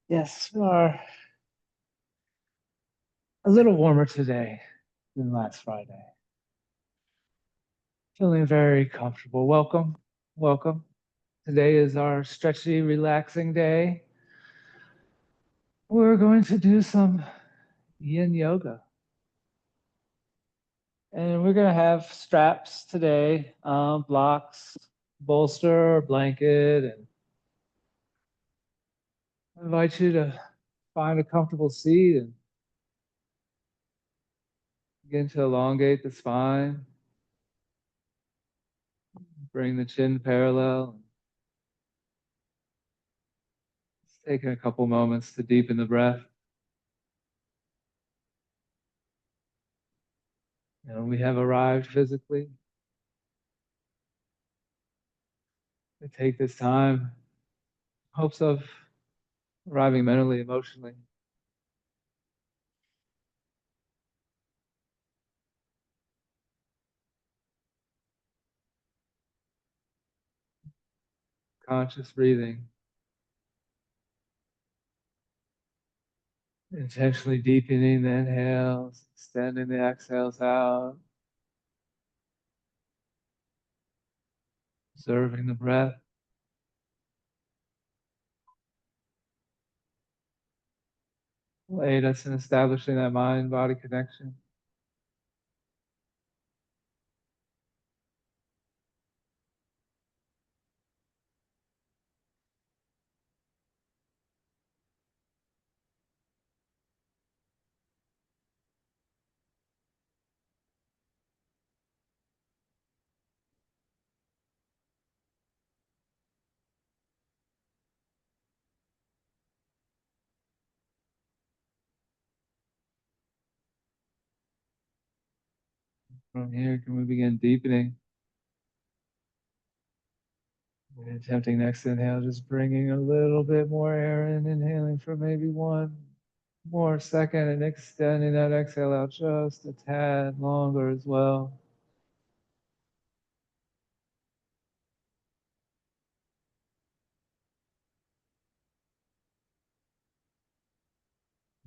Yes, we are a little warmer today than last Friday. Feeling very comfortable. Welcome, welcome. Today is our stretchy, relaxing day. We're going to do some Yin Yoga. And we're going to have straps today, blocks, bolster, blanket, and I invite you to find a comfortable seat and begin to elongate the spine. Bring the chin parallel. Just taking a couple moments to deepen the breath. And we have arrived physically. We take this time, hopes of arriving mentally, emotionally. Conscious breathing. Intentionally deepening the inhales, extending the exhales out. Observing the breath. Will aid us in establishing that mind-body connection. From here, can we begin deepening? And attempting next inhale, just bringing a little bit more air in, inhaling for maybe one more second and extending that exhale out just a tad longer as well.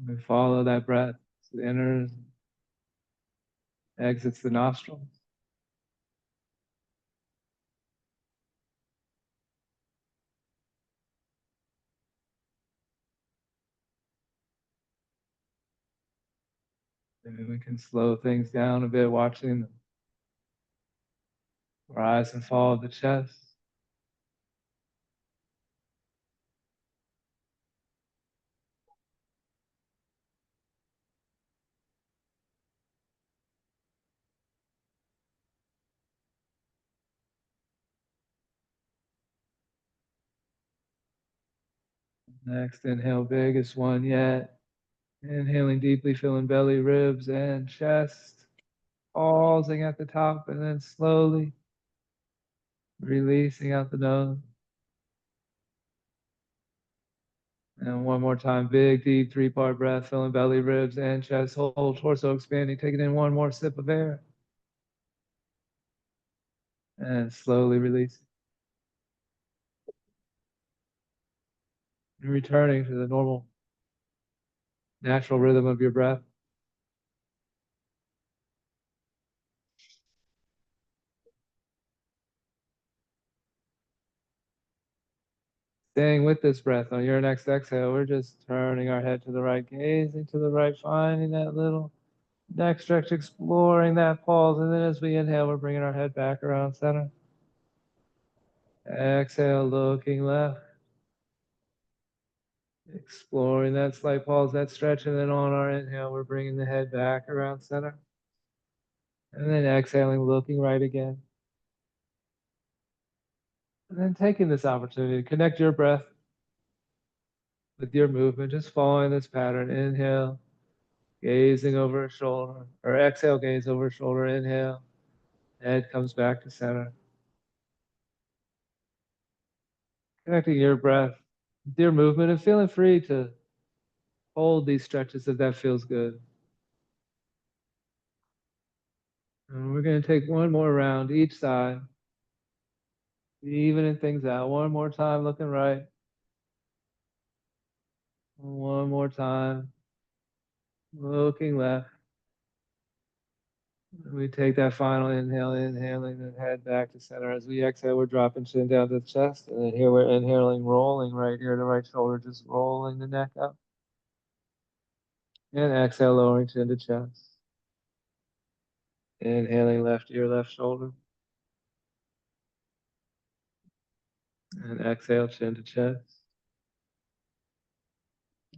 We follow that breath as it enters, exits the nostrils. Maybe we can slow things down a bit, watching the rise and fall of the chest. Next inhale, biggest one yet. Inhaling deeply, filling belly, ribs, and chest. Pausing at the top and then slowly releasing out the nose. And one more time, big, deep, three-part breath, filling belly, ribs, and chest. Whole torso expanding. Taking in one more sip of air. And slowly release. And returning to the normal, natural rhythm of your breath. Staying with this breath on your next exhale, we're just turning our head to the right, gazing to the right, finding that little neck stretch, exploring that pause. And then as we inhale, we're bringing our head back around center. Exhale, looking left. Exploring that slight pause, that stretch, and then on our inhale, we're bringing the head back around center. And then exhaling, looking right again. And then taking this opportunity to connect your breath with your movement, just following this pattern. Inhale, gazing over a shoulder, or exhale, gaze over a shoulder, inhale, head comes back to center. Connecting your breath with your movement and feeling free to hold these stretches if that feels good. And we're going to take one more round each side. Evening things out. One more time, looking right. One more time, looking left. We take that final inhale, inhaling, then head back to center. As we exhale, we're dropping chin down to the chest. And then here we're inhaling, rolling right here, the right shoulder, just rolling the neck up. And exhale, lowering chin to chest. Inhaling left ear, left shoulder. And exhale, chin to chest.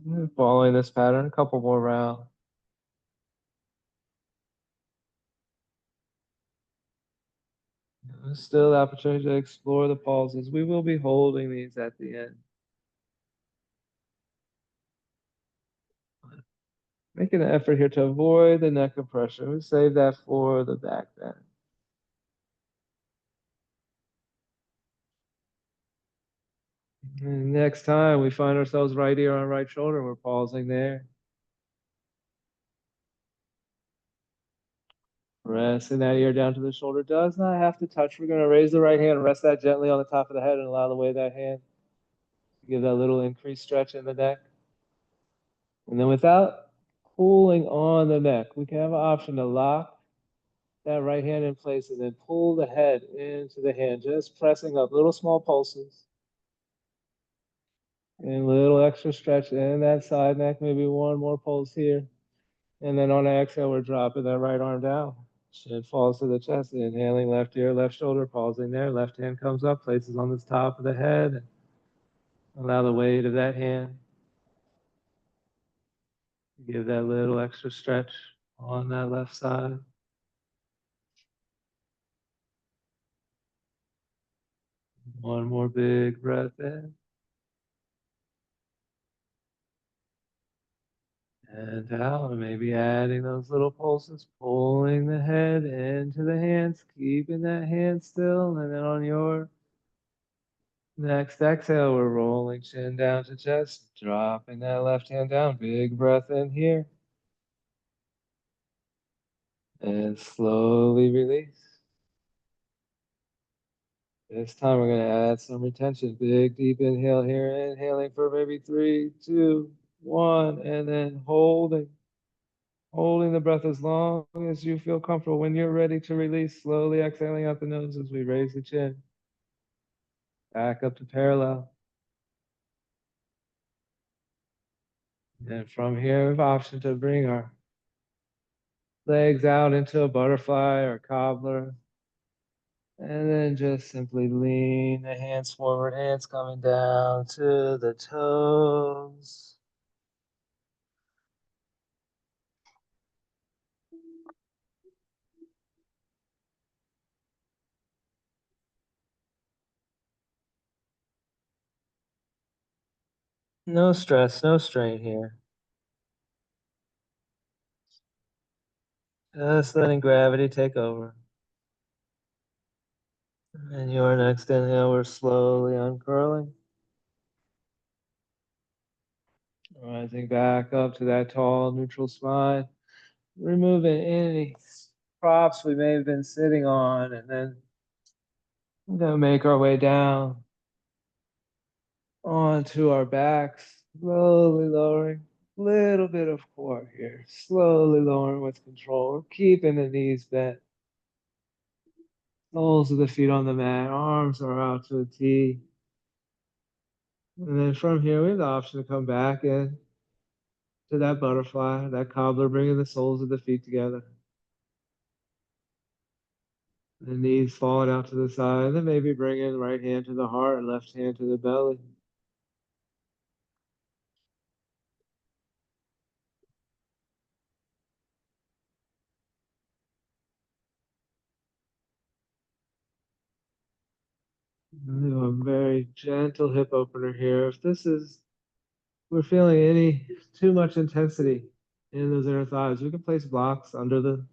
And following this pattern, a couple more rounds. There's still the opportunity to explore the pauses. We will be holding these at the end. Making an effort here to avoid the neck compression. We save that for the back bend. And next time we find ourselves right ear on right shoulder, we're pausing there. Pressing that ear down to the shoulder. Does not have to touch. We're going to raise the right hand, rest that gently on the top of the head, and allow the weight of that hand to give that little increased stretch in the neck. And then without pulling on the neck, we can have an option to lock that right hand in place and then pull the head into the hand, just pressing up little small pulses. And little extra stretch in that side neck, maybe one more pulse here. And then on the exhale, we're dropping that right arm down. Chin falls to the chest, inhaling left ear, left shoulder, pausing there. Left hand comes up, places on the top of the head. Allow the weight of that hand. Give that little extra stretch on that left side. One more big breath in. And out, and maybe adding those little pulses, pulling the head into the hands, keeping that hand still, and then on your next exhale, we're rolling chin down to chest, dropping that left hand down. Big breath in here. And slowly release. This time we're going to add some retention. Big deep inhale here. Inhaling for maybe 3, 2, 1. And then holding. Holding the breath as long as you feel comfortable. When you're ready to release, slowly exhaling out the nose as we raise the chin. Back up to parallel. And from here, we have option to bring our legs out into a butterfly or cobbler. And then just simply lean the hands forward, hands coming down to the toes. No stress, no strain here. Just letting gravity take over. And your next inhale, we're slowly uncurling. Rising back up to that tall, neutral spine. Removing any props we may have been sitting on, and then we're going to make our way down onto our backs, slowly lowering. Little bit of core here, slowly lowering with control. We're keeping the knees bent, soles of the feet on the mat, arms are out to a T. And then from here, we have the option to come back in to that butterfly, that cobbler, bringing the soles of the feet together. The knees falling out to the side, and then maybe bring in right hand to the heart and left hand to the belly. Do a very gentle hip opener here. If we're feeling any too much intensity in those inner thighs, we can place blocks under the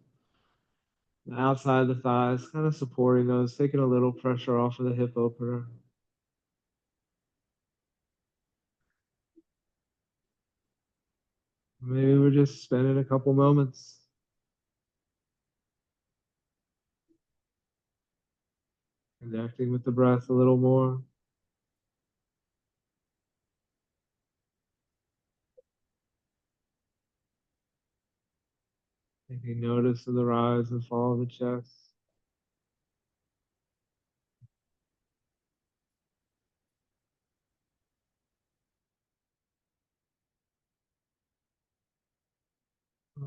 outside of the thighs, kind of supporting those, taking a little pressure off of the hip opener. Maybe we're just spending a couple moments Connecting with the breath a little more. Taking notice of the rise and fall of the chest.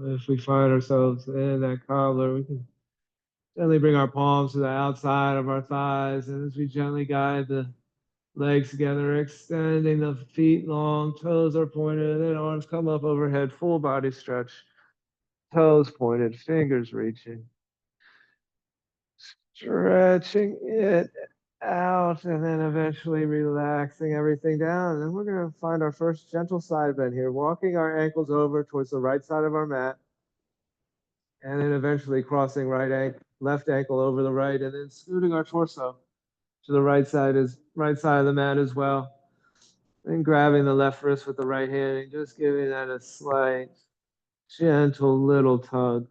If we find ourselves in that cobbler, we can gently bring our palms to the outside of our thighs, and as we gently guide the legs together, extending the feet long, toes are pointed, and then arms come up overhead, full body stretch, toes pointed, fingers reaching, stretching it out, and then eventually relaxing everything down. And we're going to find our first gentle side bend here, walking our ankles over towards the right side of our mat, and then eventually crossing left ankle over the right, and then scooting our torso to the right side of the mat as well. And grabbing the left wrist with the right hand and just giving that a slight, gentle little tug.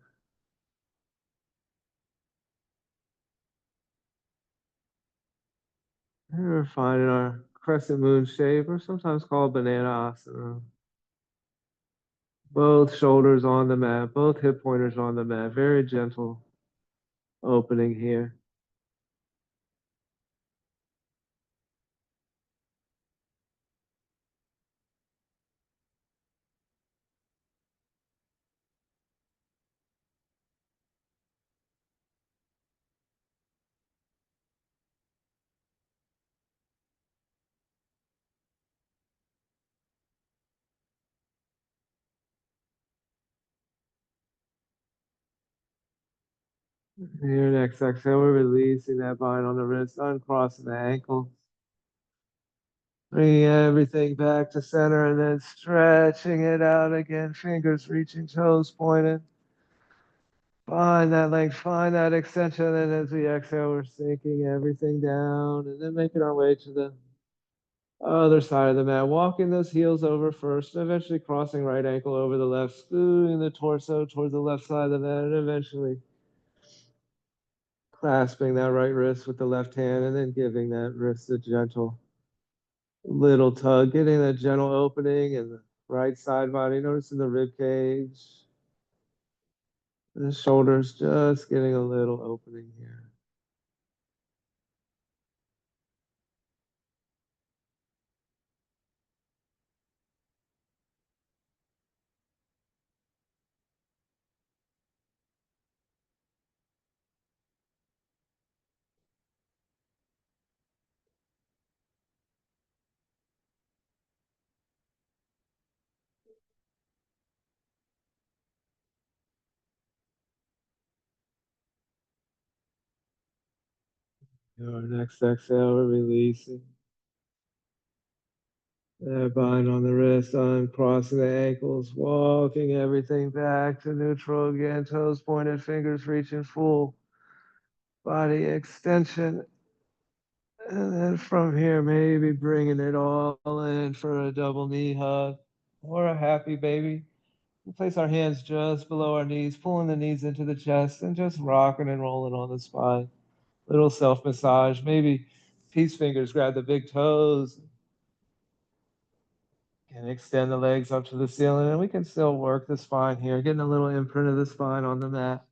And we're finding our crescent moon shape, or sometimes called banana asana. Both shoulders on the mat, both hip pointers on the mat. Very gentle opening here. Here, next exhale, we're releasing that bind on the wrist, uncrossing the ankles. Bringing everything back to center and then stretching it out again. Fingers reaching, toes pointed. Find that length, find that extension. And as we exhale, we're sinking everything down and then making our way to the other side of the mat. Walking those heels over first, eventually crossing right ankle over the left, scooting the torso towards the left side of the mat, and eventually clasping that right wrist with the left hand and then giving that wrist a gentle little tug, getting that gentle opening in the right side body, noticing the rib cage, the shoulders just getting a little opening here. Our next exhale, we're releasing that bind on the wrist, uncrossing the ankles, walking everything back to neutral again, toes pointed, fingers reaching full body extension. And then from here, maybe bringing it all in for a double knee hug or a happy baby. We place our hands just below our knees, pulling the knees into the chest and just rocking and rolling on the spine. Little self massage. Maybe peace fingers grab the big toes and extend the legs up to the ceiling. And we can still work the spine here, getting a little imprint of the spine on the mat.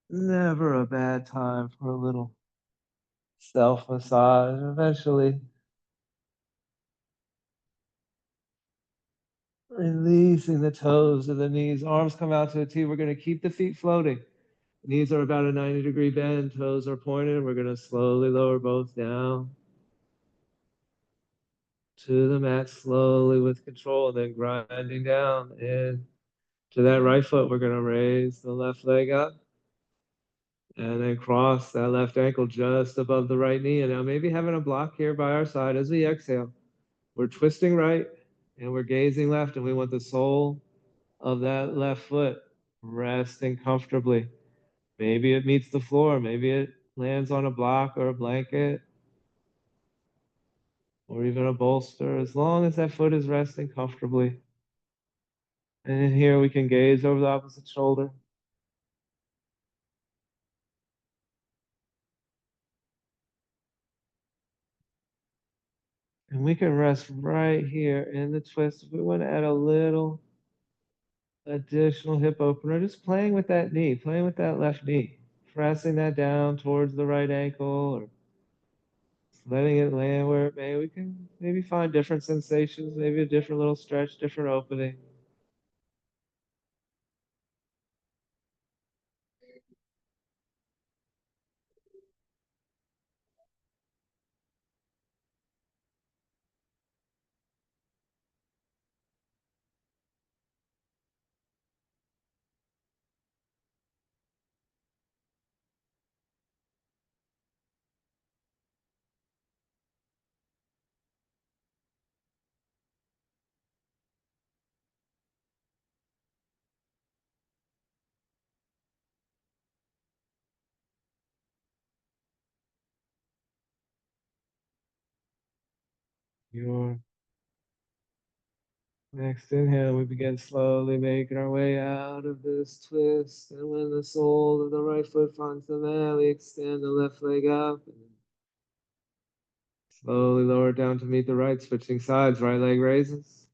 Never a bad time for a little self massage. Eventually, releasing the toes to the knees, arms come out to a T. We're going to keep the feet floating. Knees are about a 90-degree bend, toes are pointed. We're going to slowly lower both down to the mat, slowly with control, and then grinding down. And to that right foot, we're going to raise the left leg up and then cross that left ankle just above the right knee. And now maybe having a block here by our side as we exhale. We're twisting right and we're gazing left, and we want the sole of that left foot resting comfortably. Maybe it meets the floor, maybe it lands on a block or a blanket. or even a bolster, as long as that foot is resting comfortably. And in here, we can gaze over the opposite shoulder. And we can rest right here in the twist. If we want to add a little additional hip opener, just playing with that knee, playing with that left knee, pressing that down towards the right ankle or letting it land where it may. We can maybe find different sensations, maybe a different little stretch, different opening. Your next inhale, we begin slowly making our way out of this twist. And when the sole of the right foot finds the mat, we extend the left leg up and slowly lower it down to meet the right, switching sides. Right leg raises,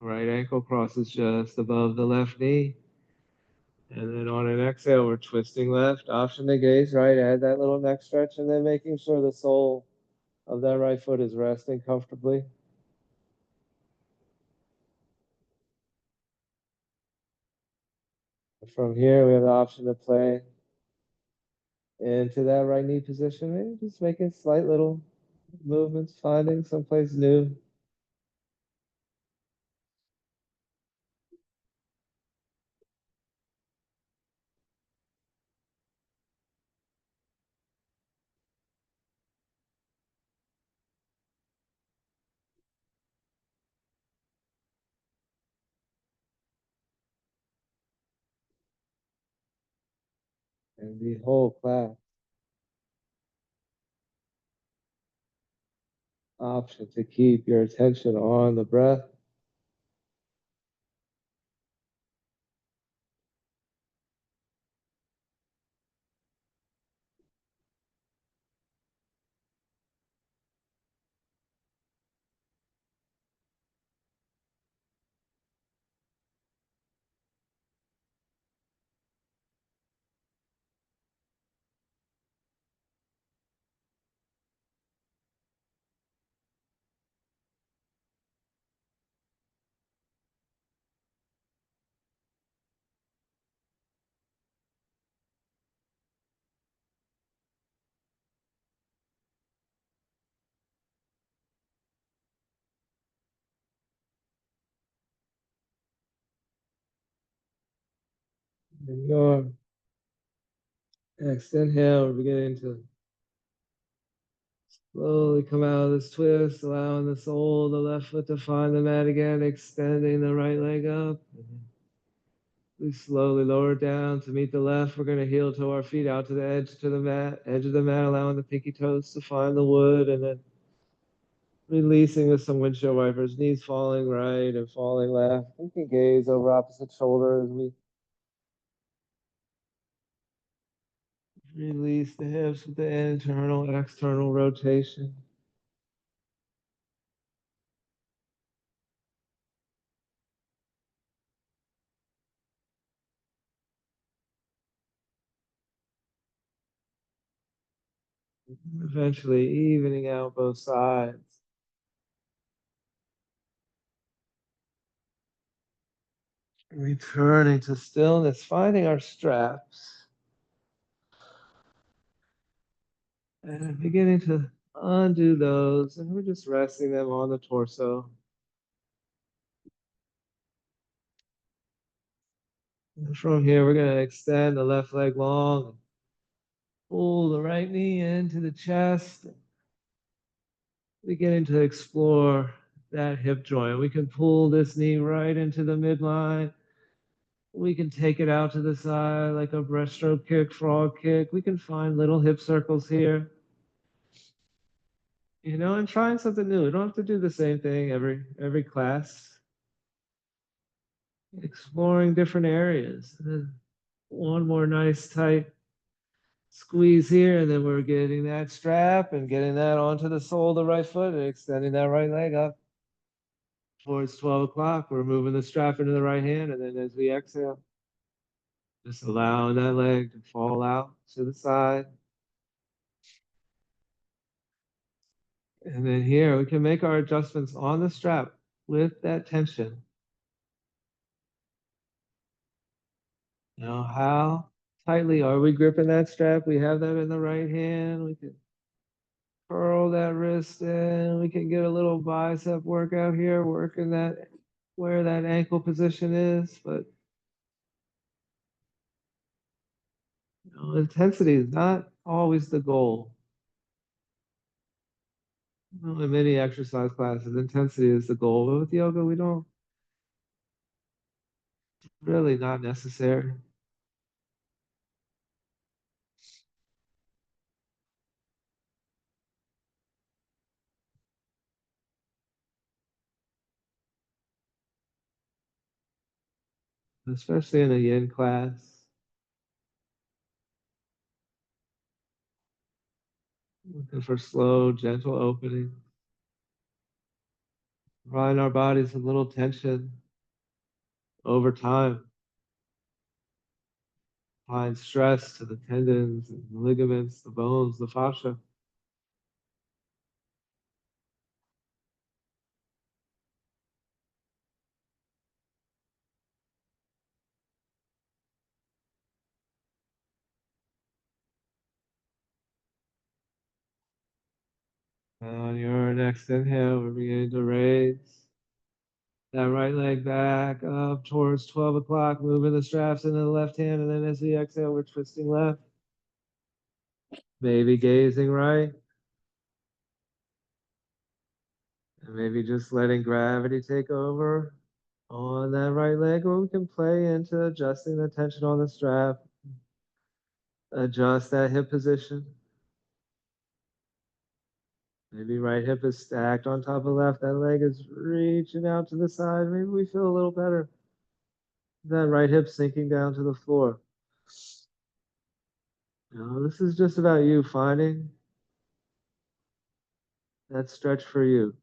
right ankle crosses just above the left knee. And then on an exhale, we're twisting left, option to gaze right, add that little neck stretch, and then making sure the sole of that right foot is resting comfortably. From here, we have the option to play into that right knee position, maybe just making slight little movements, finding someplace new. And the whole class option to keep your attention on the breath. And your next inhale, we're beginning to slowly come out of this twist, allowing the sole of the left foot to find the mat again, extending the right leg up. We slowly lower it down to meet the left. We're going to heel toe our feet out to the edge of the mat, allowing the pinky toes to find the wood, and then releasing with some windshield wipers, knees falling right and falling left. We can gaze over opposite shoulder as we release the hips with the internal, external rotation. Eventually evening out both sides. Returning to stillness, finding our straps, and beginning to undo those, and we're just resting them on the torso. And from here, we're going to extend the left leg long, pull the right knee into the chest, beginning to explore that hip joint. We can pull this knee right into the midline. We can take it out to the side like a breaststroke kick, frog kick. We can find little hip circles here. And trying something new. You don't have to do the same thing every class. Exploring different areas. And then one more nice tight squeeze here, and then we're getting that strap and getting that onto the sole of the right foot and extending that right leg up towards 12 o'clock. We're moving the strap into the right hand, and then as we exhale, just allowing that leg to fall out to the side. And then here we can make our adjustments on the strap with that tension. How tightly are we gripping that strap? We have that in the right hand. We can curl that wrist in. We can get a little bicep workout here, working that where that ankle position is. But intensity is not always the goal. In many exercise classes, intensity is the goal. But with yoga, we don't really not necessary. Especially in a yin class. Looking for slow, gentle opening. Providing our bodies a little tension over time. Applying stress to the tendons, and the ligaments, the bones, the fascia. On your next inhale, we're beginning to raise that right leg back up towards 12 o'clock, moving the straps into the left hand. And then as we exhale, we're twisting left, maybe gazing right, and maybe just letting gravity take over on that right leg. Or we can play into adjusting the tension on the strap, adjust that hip position. Maybe right hip is stacked on top of left. That leg is reaching out to the side. Maybe we feel a little better. That right hip sinking down to the floor. This is just about you finding that stretch for you.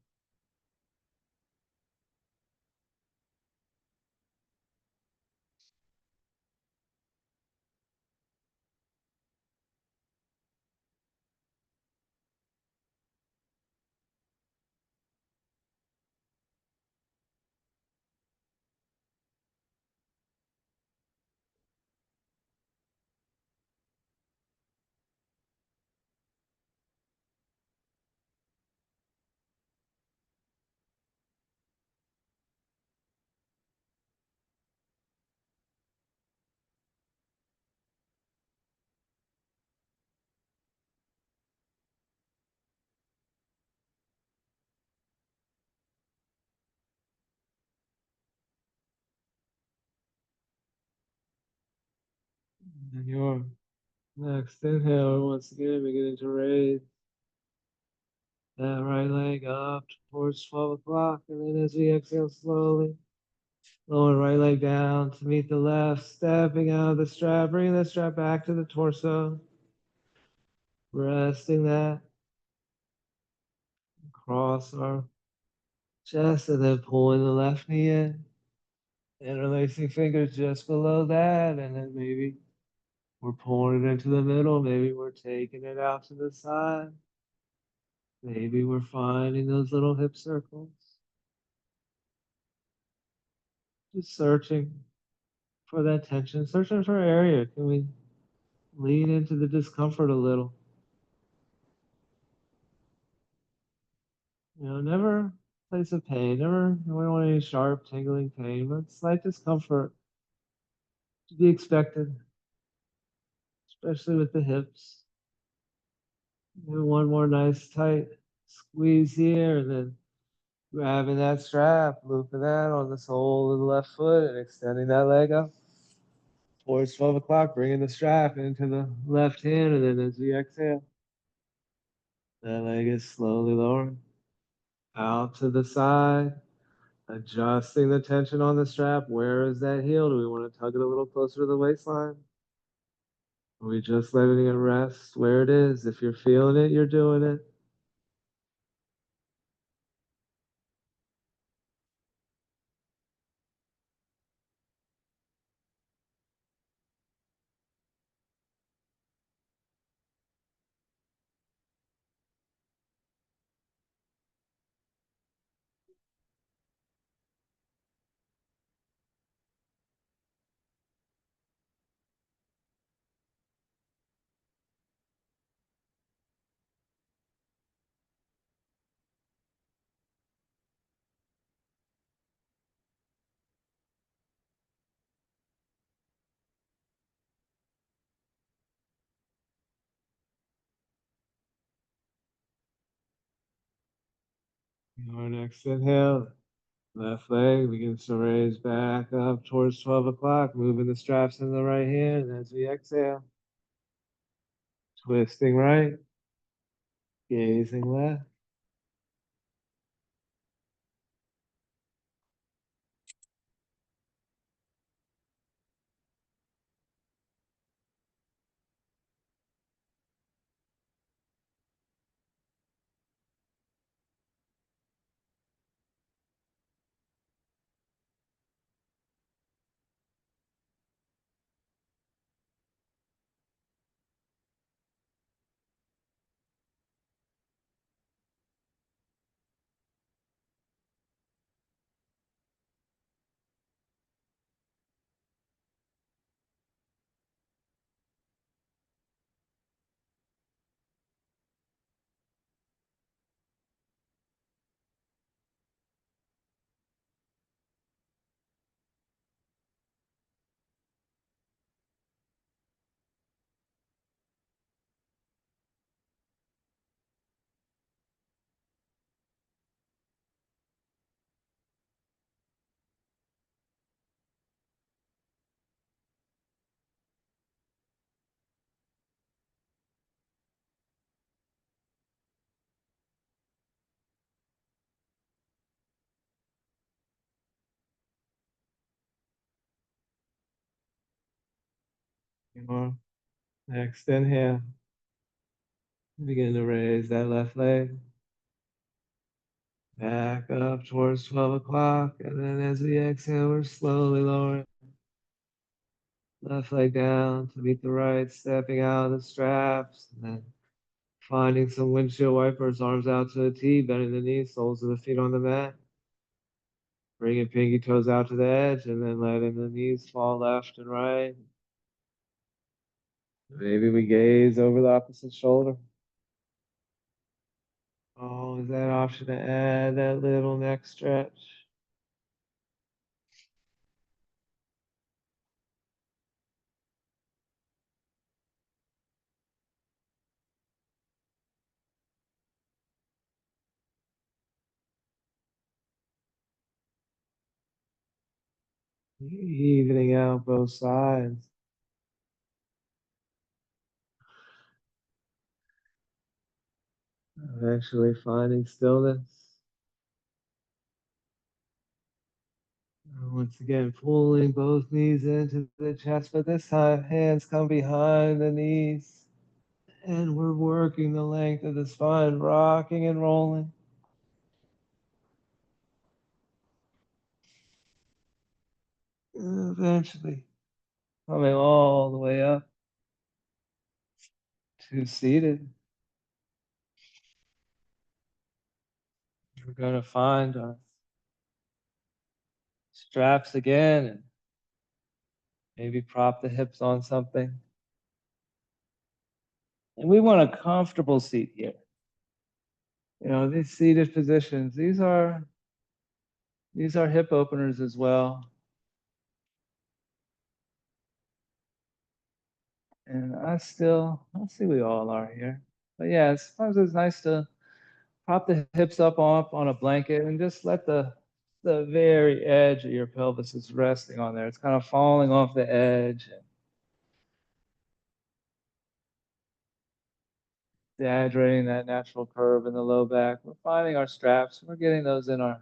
And your next inhale, once again, beginning to raise that right leg up towards 12 o'clock. And then as we exhale slowly, lower right leg down to meet the left, stepping out of the strap, bringing the strap back to the torso, resting that across our chest, and then pulling the left knee in, interlacing fingers just below that, and then maybe we're pulling it into the middle, maybe we're taking it out to the side, maybe we're finding those little hip circles. Just searching for that tension, searching for an area. Can we lean into the discomfort a little? Never place of pain, never, we don't want any sharp, tingling pain, but slight discomfort to be expected, especially with the hips. One more nice tight squeeze here, and then grabbing that strap, looping that on the sole of the left foot, and extending that leg up towards 12 o'clock, bringing the strap into the left hand, and then as we exhale, That leg is slowly lowering out to the side, adjusting the tension on the strap. Where is that heel? Do we want to tug it a little closer to the waistline? Are we just letting it rest where it is? If you're feeling it, you're doing it. Our next inhale, left leg begins to raise back up towards 12 o'clock, moving the straps in the right hand as we exhale. Twisting right, gazing left. More. Next inhale, begin to raise that left leg back up towards 12 o'clock. And then as we exhale, we're slowly lowering left leg down to meet the right, stepping out of the straps, and then finding some windshield wipers, arms out to a T, bending the knees, soles of the feet on the mat. Bringing pinky toes out to the edge, and then letting the knees fall left and right. Maybe we gaze over the opposite shoulder. Always that option to add that little neck stretch. Evening out both sides. Eventually finding stillness. Once again, pulling both knees into the chest, but this time hands come behind the knees. And we're working the length of the spine, rocking and rolling. And eventually coming all the way up to seated. We're going to find our straps again and maybe prop the hips on something. And we want a comfortable seat here. You know, these seated positions, these are hip openers as well. And I see we all are here. But yeah, sometimes it's nice to prop the hips up on a blanket and just let the very edge of your pelvis is resting on there. It's kind of falling off the edge. exaggerating that natural curve in the low back. We're finding our straps. We're getting those in our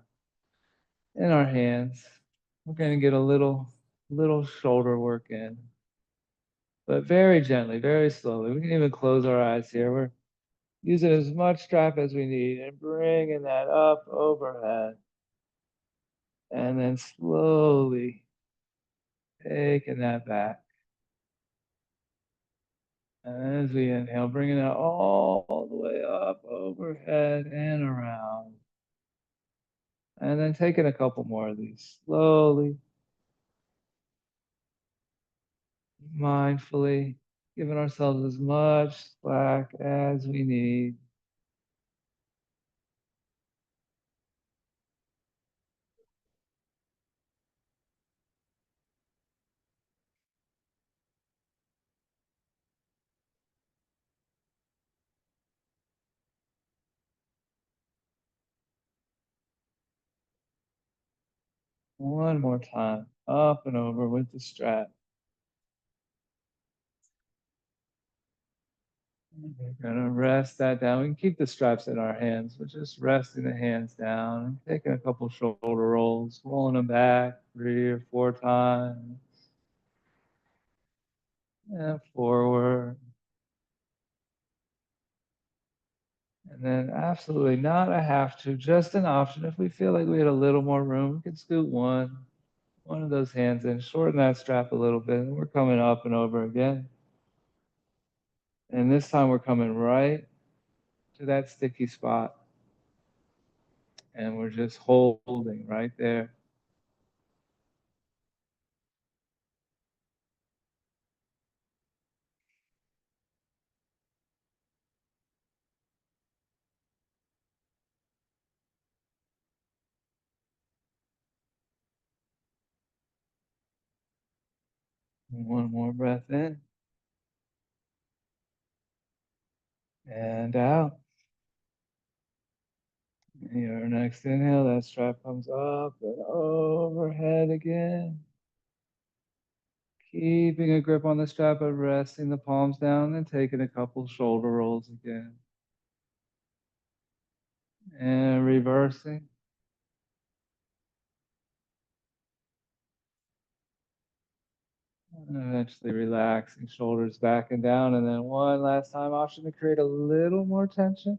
hands. We're going to get a little shoulder work in, but very gently, very slowly. We can even close our eyes here. We're using as much strap as we need and bringing that up overhead, and then slowly taking that back. And as we inhale, bringing it all the way up overhead and around. And then taking a couple more of these slowly, mindfully, giving ourselves as much slack as we need. One more time, up and over with the strap. We're gonna rest that down. We can keep the straps in our hands, but just resting the hands down and taking a couple shoulder rolls, rolling them back 3 or 4 times and forward. And then absolutely not a have to, just an option. If we feel like we had a little more room, we can scoot one of those hands in, shorten that strap a little bit, and we're coming up and over again. And this time we're coming right to that sticky spot. And we're just holding right there. One more breath in and out. And your next inhale, that strap comes up and overhead again. Keeping a grip on the strap, but resting the palms down and taking a couple shoulder rolls again. And reversing. And eventually relaxing shoulders back and down. And then one last time, option to create a little more tension.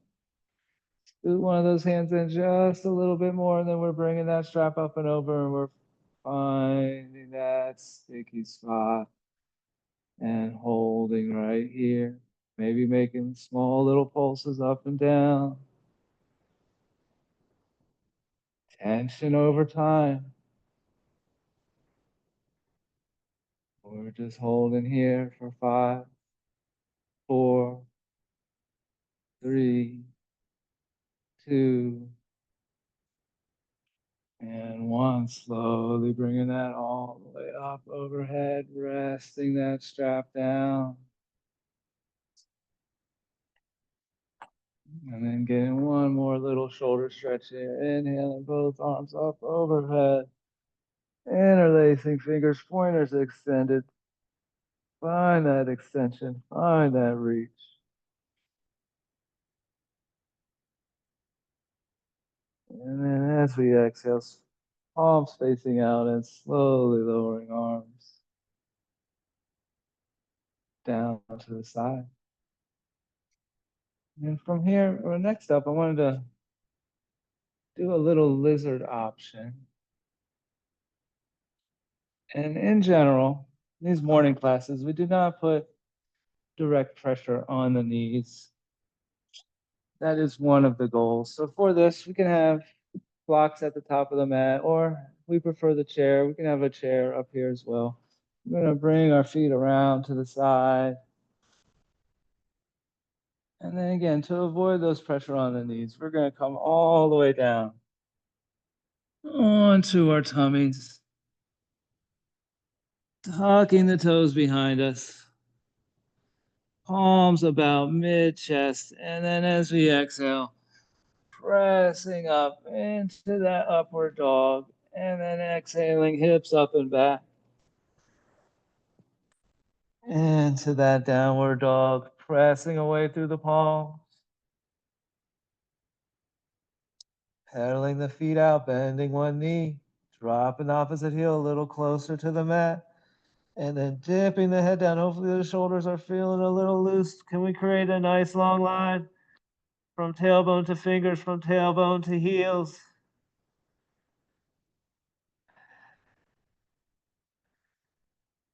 Scoot one of those hands in just a little bit more, and then we're bringing that strap up and over, and we're finding that sticky spot and holding right here. Maybe making small little pulses up and down. Tension over time. We're just holding here for 5, 4, 3, 2, and 1. Slowly bringing that all the way up overhead, resting that strap down. And then getting one more little shoulder stretch here. Inhaling both arms up overhead. Interlacing fingers, pointers extended. Find that extension, find that reach. And then as we exhale, palms facing out and slowly lowering arms down to the side. And from here, or next up, I wanted to do a little lizard option. And in general, these morning classes, we do not put direct pressure on the knees. That is one of the goals. So for this, we can have blocks at the top of the mat, or we prefer the chair. We can have a chair up here as well. We're going to bring our feet around to the side. And then again, to avoid those pressure on the knees, we're going to come all the way down onto our tummies, tucking the toes behind us, palms about mid-chest, and then as we exhale, pressing up into that upward dog, and then exhaling, hips up and back. Into that downward dog, pressing away through the palms. Pedaling the feet out, bending one knee, dropping the opposite heel a little closer to the mat, and then dipping the head down. Hopefully the shoulders are feeling a little loose. Can we create a nice long line from tailbone to fingers, from tailbone to heels?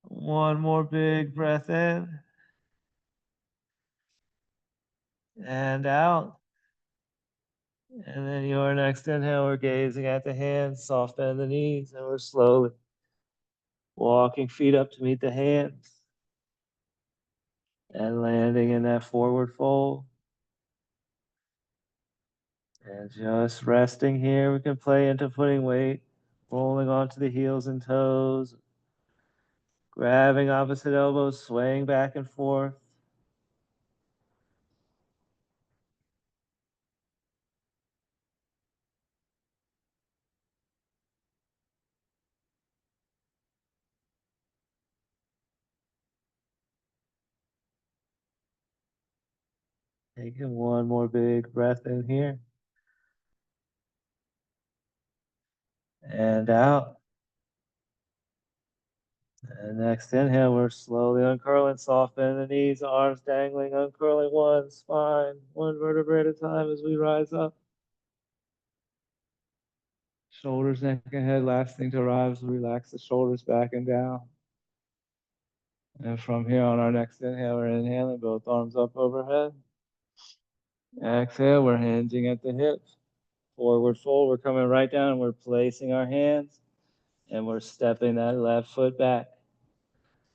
One more big breath in and out. And then your next inhale, we're gazing at the hands, soft bend the knees, and we're slowly walking feet up to meet the hands and landing in that forward fold. And just resting here, we can play into putting weight, rolling onto the heels and toes, grabbing opposite elbows, swaying back and forth. Taking one more big breath in here and out. And next inhale, we're slowly uncurling, soft bend the knees, arms dangling, uncurling one spine, one vertebrae at a time as we rise up. Shoulders, neck, and head. Last thing to rise, relax the shoulders back and down. And from here on our next inhale, we're inhaling, both arms up overhead. Exhale, we're hinging at the hips. Forward fold, we're coming right down, we're placing our hands, and we're stepping that left foot back.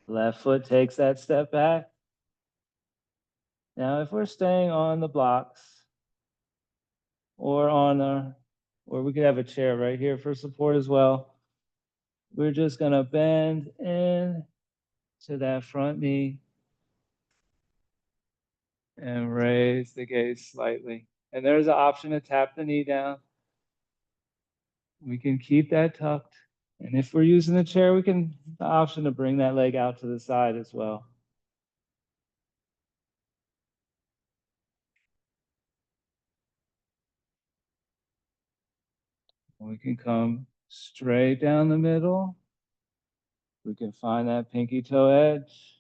Left foot takes that step back. Now, if we're staying on the blocks or or we could have a chair right here for support as well, we're just gonna bend in to that front knee and raise the gaze slightly. And there's an option to tap the knee down. We can keep that tucked. And if we're using the chair, we can, the option to bring that leg out to the side as well. We can come straight down the middle. We can find that pinky toe edge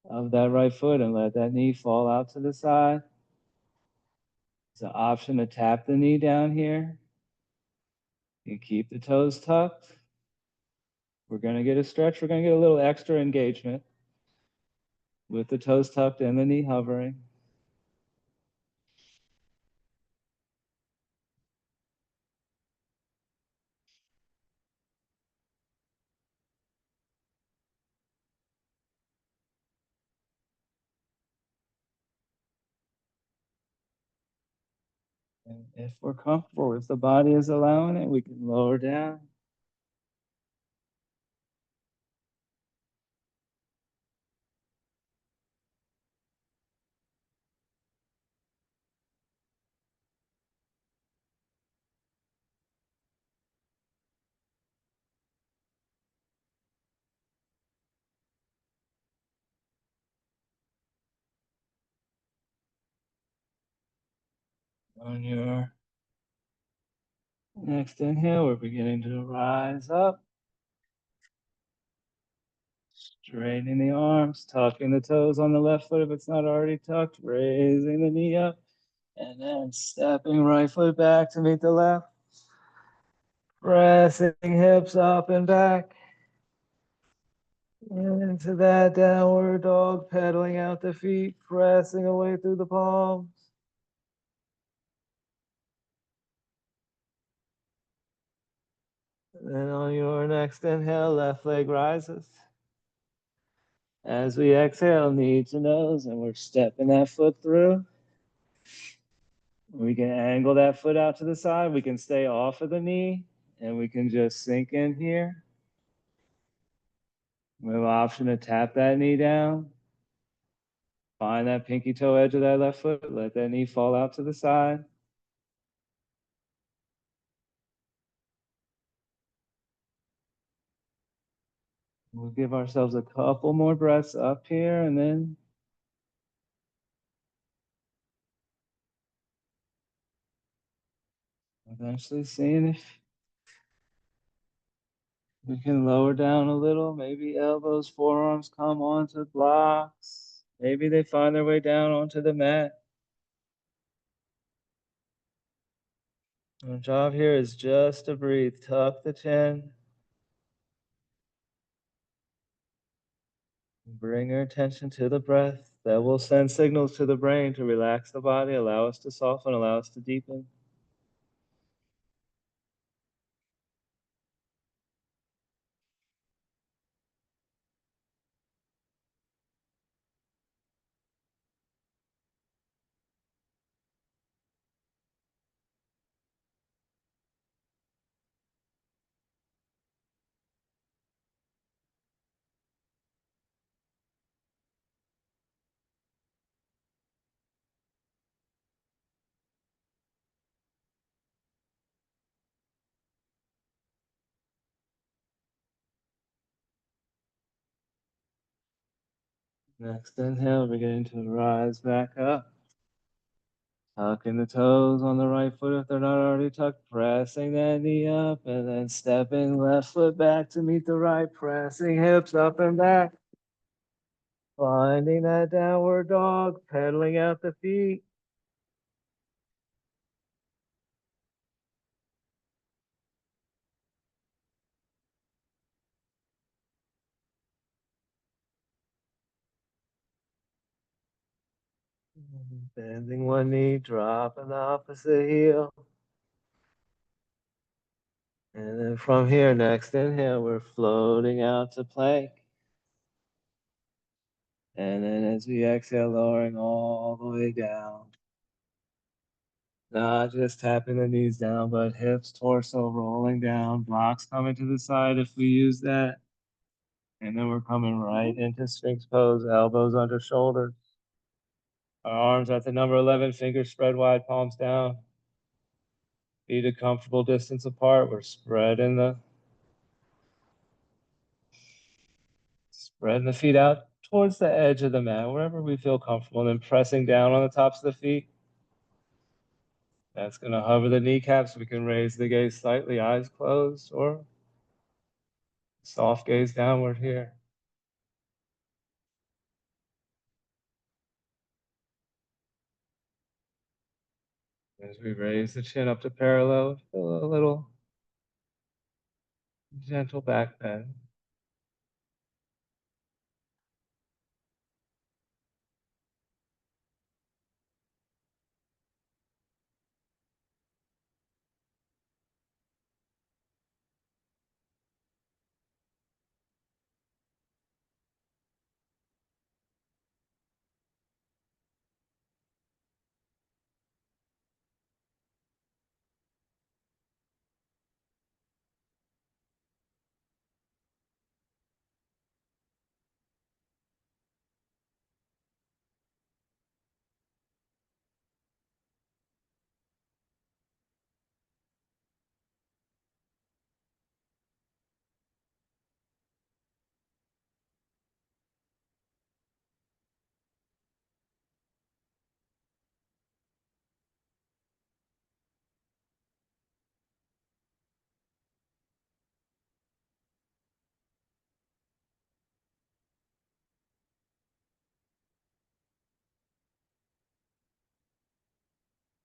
of that right foot and let that knee fall out to the side. There's an option to tap the knee down here. You keep the toes tucked. We're going to get a stretch. We're going to get a little extra engagement with the toes tucked and the knee hovering. And if we're comfortable, if the body is allowing it, we can lower down. On your next inhale, we're beginning to rise up. Straightening the arms, tucking the toes on the left foot if it's not already tucked, raising the knee up, and then stepping right foot back to meet the left. Pressing hips up and back. Into that downward dog, pedaling out the feet, pressing away through the palms. And then on your next inhale, left leg rises. As we exhale, knee to nose, and we're stepping that foot through. We can angle that foot out to the side. We can stay off of the knee, and we can just sink in here. We have an option to tap that knee down. Find that pinky toe edge of that left foot. Let that knee fall out to the side. We'll give ourselves a couple more breaths up here, and then Eventually seeing if we can lower down a little. Maybe elbows, forearms come onto blocks. Maybe they find their way down onto the mat. Our job here is just to breathe. Tuck the chin. Bring your attention to the breath. That will send signals to the brain to relax the body, allow us to soften, allow us to deepen. Next inhale, beginning to rise back up. Tucking the toes on the right foot if they're not already tucked, pressing that knee up, and then stepping left foot back to meet the right, pressing hips up and back. Finding that downward dog, pedaling out the feet. Bending one knee, dropping the opposite heel. And then from here, next inhale, we're floating out to plank. And then as we exhale, lowering all the way down. Not just tapping the knees down, but hips, torso rolling down, blocks coming to the side if we use that. And then we're coming right into Sphinx pose, elbows under shoulders. Our arms at the number 11, fingers spread wide, palms down. Feet a comfortable distance apart. We're spreading the feet out towards the edge of the mat, wherever we feel comfortable, and then pressing down on the tops of the feet. That's going to hover the kneecaps. We can raise the gaze slightly, eyes closed, or soft gaze downward here. As we raise the chin up to parallel, feel a little gentle back bend.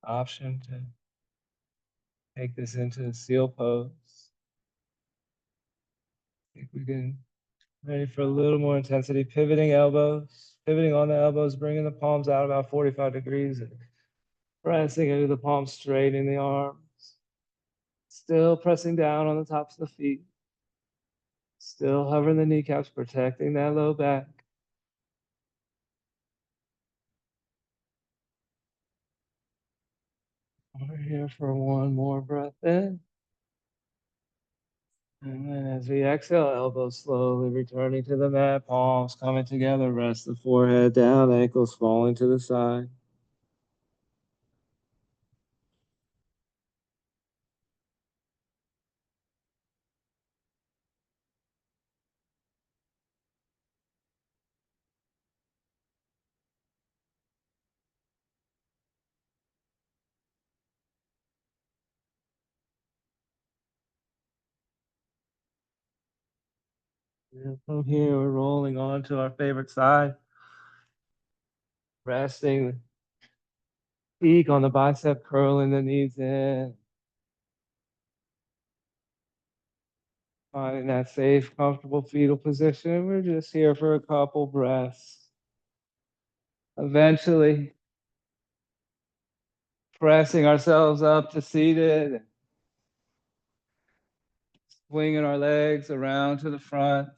Option to take this into seal pose. I think we can ready for a little more intensity. Pivoting elbows, pivoting on the elbows, bringing the palms out about 45 degrees, and pressing into the palms, straightening the arms. Still pressing down on the tops of the feet. Still hovering the kneecaps, protecting that low back. We're here for one more breath in. And then as we exhale, elbows slowly returning to the mat, palms coming together, rest the forehead down, ankles falling to the side. And from here, we're rolling on to our favorite side, resting, peak on the bicep, curling the knees in, finding that safe, comfortable fetal position. We're just here for a couple breaths. Eventually, pressing ourselves up to seated, swinging our legs around to the front.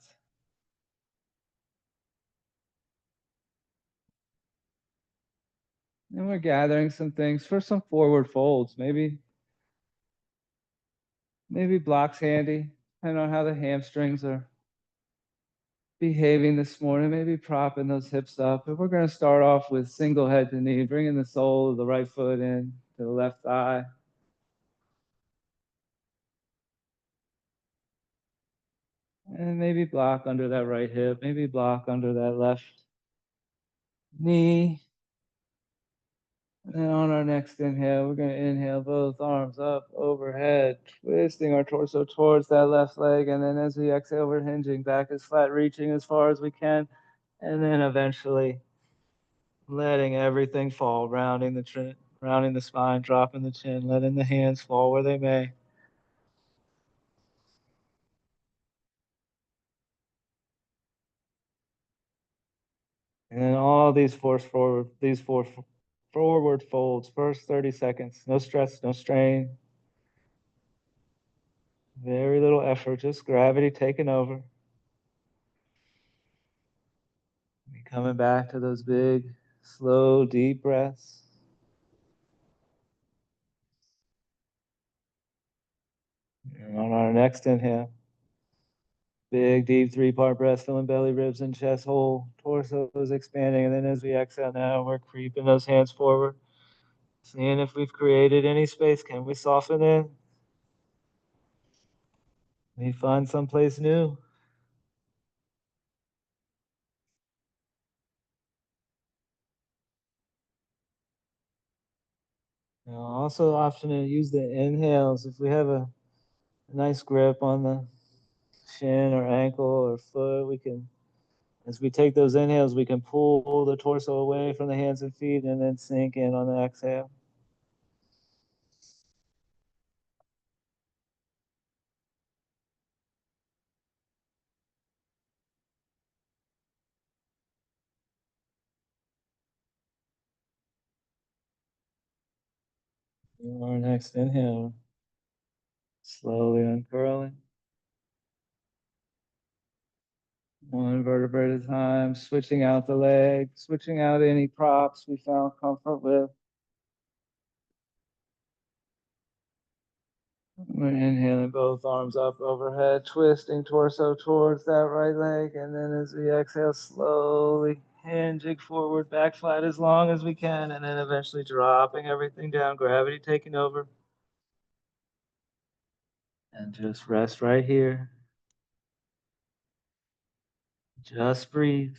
And we're gathering some things for some forward folds. Maybe blocks handy, depending on how the hamstrings are behaving this morning. Maybe propping those hips up. But we're going to start off with single head to knee, bringing the sole of the right foot in to the left thigh. And maybe block under that right hip, maybe block under that left knee. And then on our next inhale, we're going to inhale both arms up overhead, twisting our torso towards that left leg. And then as we exhale, we're hinging back as flat, reaching as far as we can. And then eventually letting everything fall, rounding the spine, dropping the chin, letting the hands fall where they may. And then all these four forward folds, first 30 seconds, no stress, no strain, very little effort, just gravity taking over. Coming back to those big, slow, deep breaths. And on our next inhale, big, deep three-part breath, filling belly, ribs, and chest whole. Torso is expanding. And then as we exhale now, we're creeping those hands forward. Seeing if we've created any space. Can we soften in? Can we find someplace new? Also option to use the inhales. If we have a nice grip on the shin or ankle or foot, we can, as we take those inhales, we can pull the torso away from the hands and feet and then sink in on the exhale. Our next inhale, slowly uncurling. One vertebrae at a time, switching out the leg, switching out any props we found comfort with. We're inhaling both arms up overhead, twisting torso towards that right leg. And then as we exhale, slowly hinging forward, back flat as long as we can. And then eventually dropping everything down, gravity taking over. And just rest right here. Just breathe.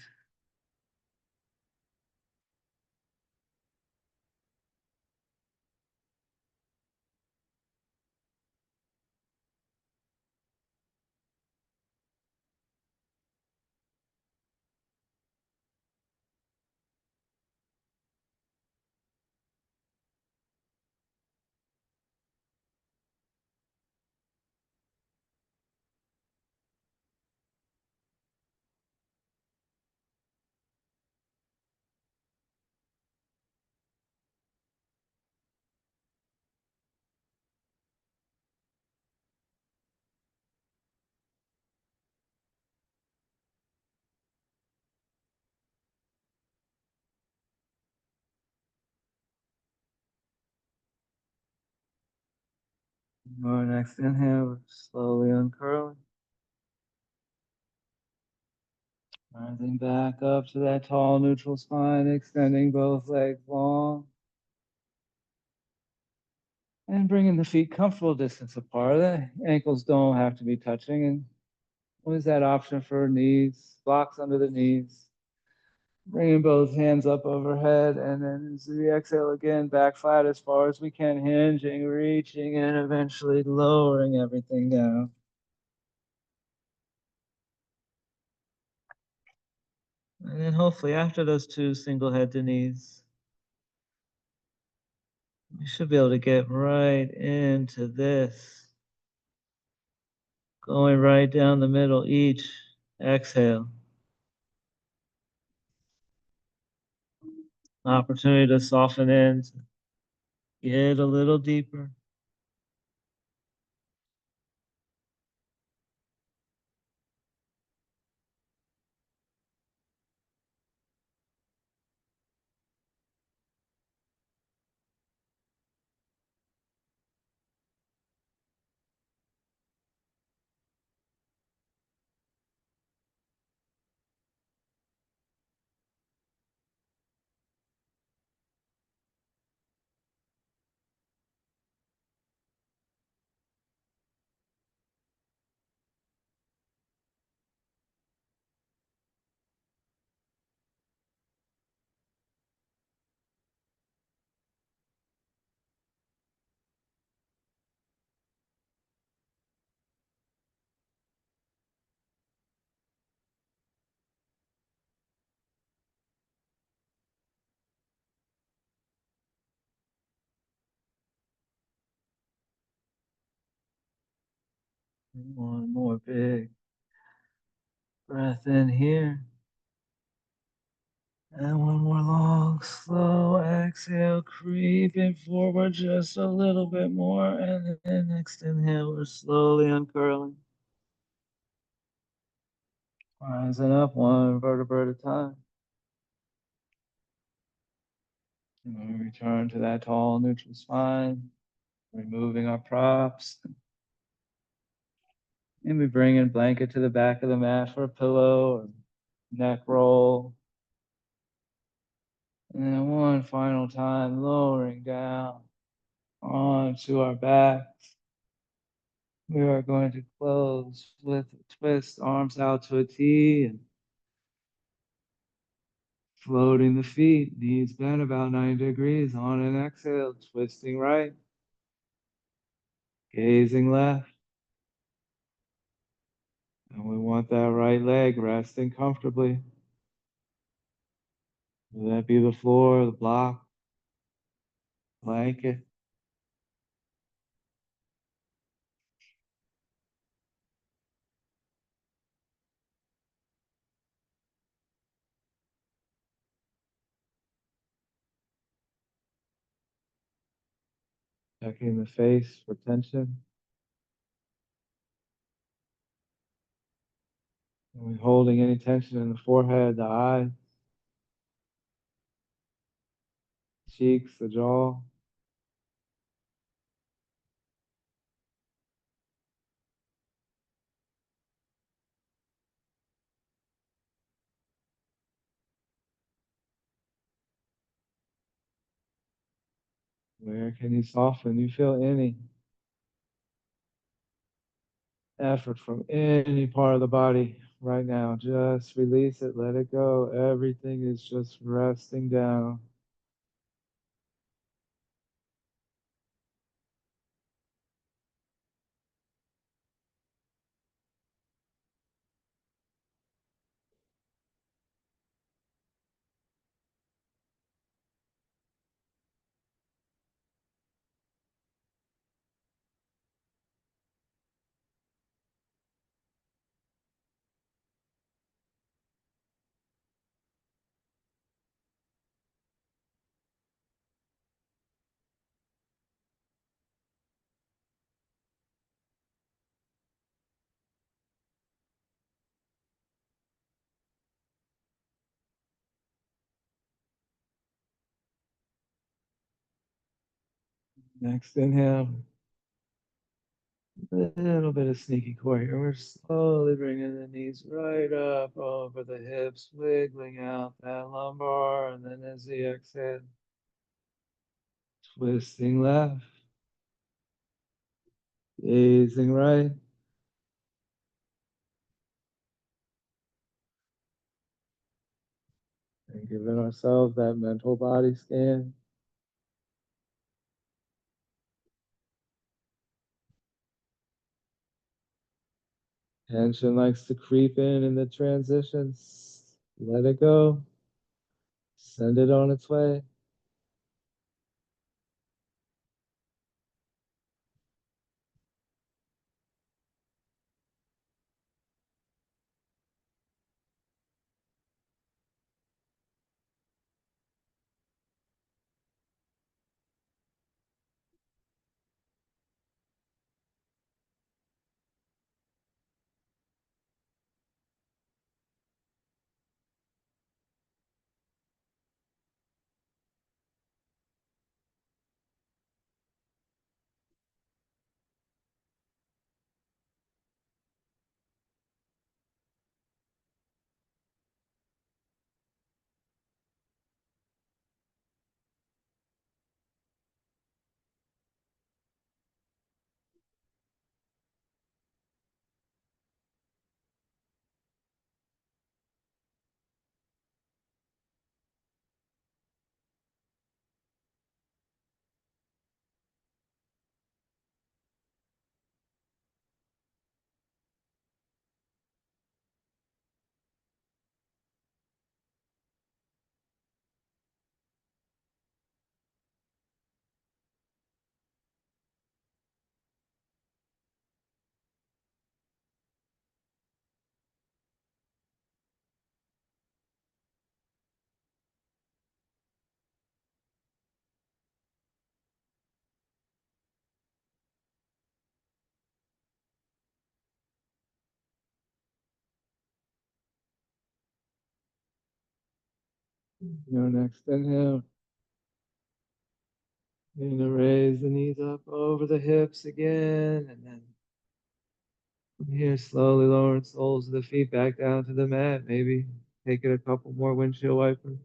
Our next inhale, slowly uncurling. Rising back up to that tall neutral spine, extending both legs long. And bringing the feet comfortable distance apart. The ankles don't have to be touching. And always that option for knees, blocks under the knees. Bringing both hands up overhead. And then as we exhale again, back flat as far as we can, hinging, reaching, and eventually lowering everything down. And then hopefully after those two single head to knees, you should be able to get right into this, going right down the middle each exhale. Opportunity to soften in, get a little deeper. One more big breath in here. And one more long, slow exhale, creeping forward just a little bit more. And then next inhale, we're slowly uncurling. Rising up one vertebra at a time. And we return to that tall, neutral spine, removing our props. And we bring in blanket to the back of the mat for a pillow or neck roll. And then one final time, lowering down onto our backs. We are going to close with a twist, arms out to a T, and floating the feet, knees bent about 90 degrees. On an exhale, twisting right, gazing left. And we want that right leg resting comfortably. Whether that be the floor, the block, blanket. Checking the face for tension. And we're holding any tension in the forehead, the eyes, cheeks, the jaw. Where can you soften? You feel any effort from any part of the body right now. Just release it, let it go. Everything is just resting down. Next inhale, a little bit of sneaky core here. We're slowly bringing the knees right up over the hips, wiggling out that lumbar, and then as the exhale, twisting left, gazing right, and giving ourselves that mental body scan. Tension likes to creep in the transitions. Let it go. Send it on its way. Your next inhale. You're going to raise the knees up over the hips again. And then from here, slowly lower the soles of the feet back down to the mat. Maybe take it a couple more windshield wipers.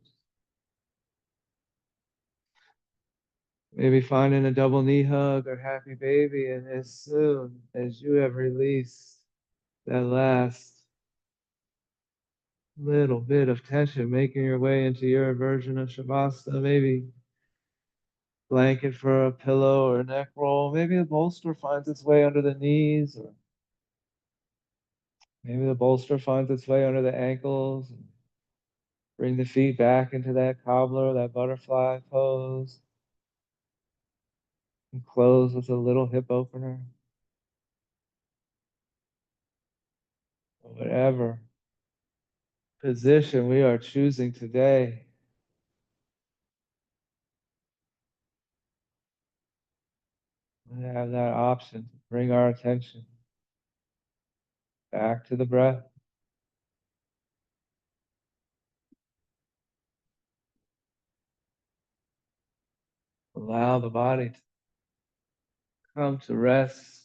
Maybe finding a double knee hug or happy baby. And as soon as you have released that last little bit of tension, making your way into your version of Shavasana, maybe blanket for a pillow or a neck roll. Maybe the bolster finds its way under the knees, or maybe the bolster finds its way under the ankles. Bring the feet back into that cobbler, that butterfly pose, and close with a little hip opener. Whatever position we are choosing today, we have that option to bring our attention back to the breath. Allow the body to come to rest.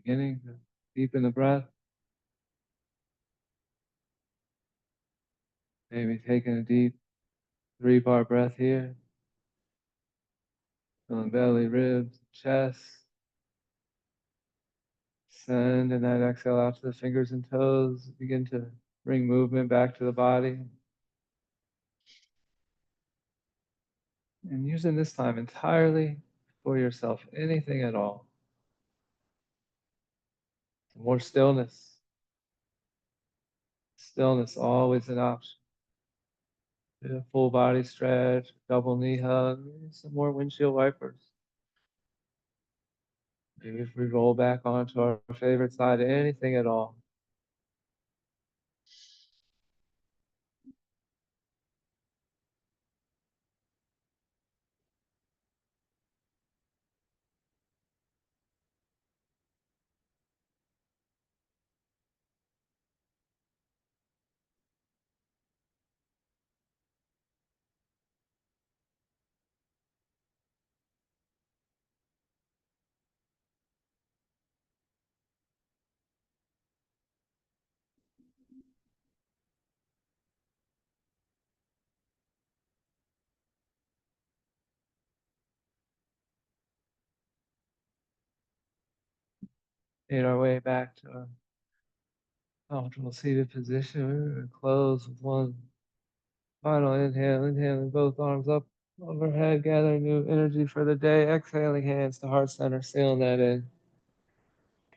beginning to deepen the breath. Maybe taking a deep 3-bar breath here. Feeling belly, ribs, chest. Send and that exhale out to the fingers and toes. Begin to bring movement back to the body. And using this time entirely for yourself, anything at all. More stillness. Stillness, always an option. Do a full body stretch, double knee hug, maybe some more windshield wipers. Maybe if we roll back onto our favorite side, anything at all. Made our way back to a comfortable seated position. We're going to close with one final inhale, inhaling both arms up overhead, gathering new energy for the day. Exhaling hands to heart center, sealing that in,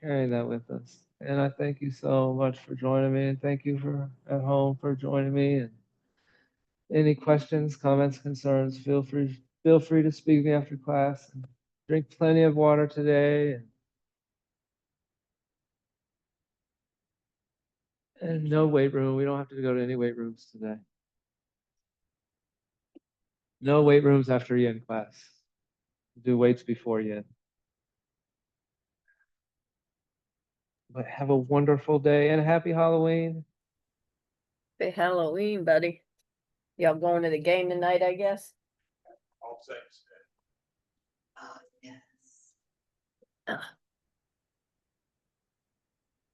carrying that with us. And I thank you so much for joining me, and thank you for at home for joining me. And any questions, comments, concerns, feel free to speak to me after class. And drink plenty of water today. And no weight room. We don't have to go to any weight rooms today. No weight rooms after yin class. Do weights before yin. But have a wonderful day and a happy Halloween. Happy Halloween, buddy. Y'all going to the game tonight, I guess? All sex. Yes.